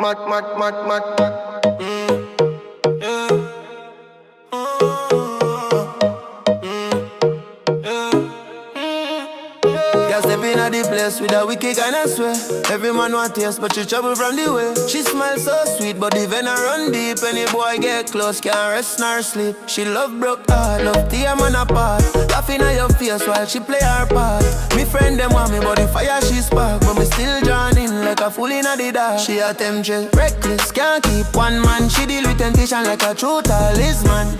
Mad, mad, mad, mad, mad. Yeah. Girl step in at the place with a wicked kind of swear. Every man want taste, but she trouble from the way. She smells so sweet, but the venom run deep. Any boy get close, can't rest nor sleep. She love broke heart, love tear man apart. Laughing at your face while she play her part. Me friend them want me, but the fire she spark. But me still drawn in like a fool in the dark. She a temptress, reckless, can't keep one man. She deal with temptation like a true talisman.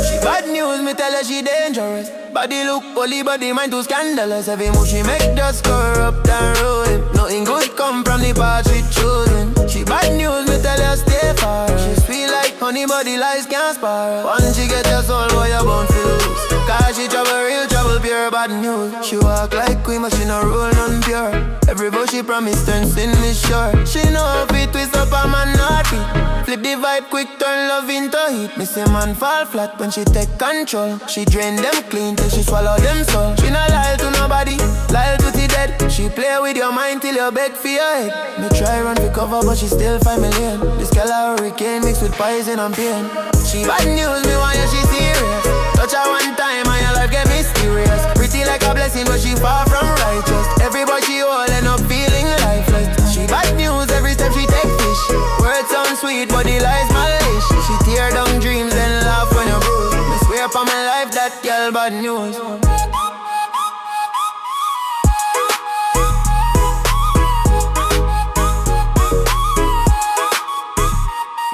She bad news, me tell her she dangerous. Body look holy, body mind too scandalous. Every move she make just corrupt and ruin. Nothing good come from the path she choosing. She bad news, me tell her stay far. She sweet like honey, but the lies can't spar. Once she get your soul, boy, you bound to lose. Cause she trouble, real trouble, pure bad news. She walk like queen, but she no rule none pure. Every vote she promised turn sin, me sure. She know how to twist up a man naughty. Flip the vibe quick, turn love into heat. Me say man fall flat when she take control. She drain them clean till she swallow them soul. She not loyal to nobody, loyal to the dead. She play with your mind till you beg for your head. Me try run for cover but she still 5 million. This girl a hurricane mixed with poison and pain. She bad news, me want you, she serious. Touch her one time and your life get mysterious. Pretty like a blessing but she far from righteous. Everybody she hold end up feeling lifeless. She bad news every step she take fish. Words sound sweet but the lies malice. She tear down dreams and laugh when you bruise. Me swear upon my life that girl bad news.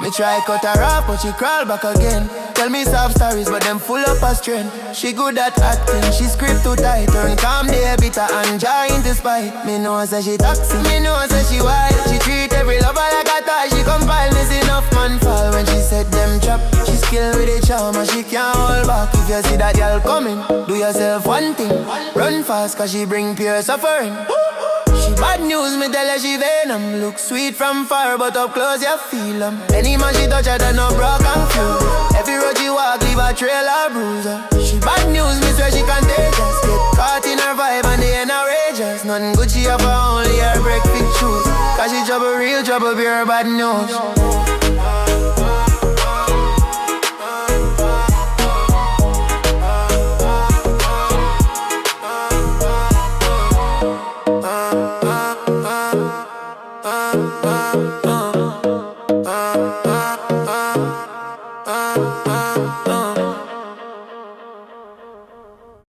Me try cut her off but she crawl back again. Tell me soft stories but them full up of strength. She good at acting, she script too tight. Turn calm day bitter and joy into spite. Me know say she toxic, me know say she wild. She treat every lover like a toy. She compile this enough man fall when she said them trap. She skilled with the charm and she can't hold back. If you see that girl coming, do yourself one thing. Run fast cause she bring pure suffering. She bad news, me tell her she venom. Look sweet from far, but up close you feel them. Any man she touch her, that no broke and fuse. Every road she walk, leave a trail or bruiser. She bad news, me swear she contagious. Get caught in her vibe and they ain't outrageous. Nothing good she have, only her break big shoes. Cause she trouble, real trouble, pure bad news.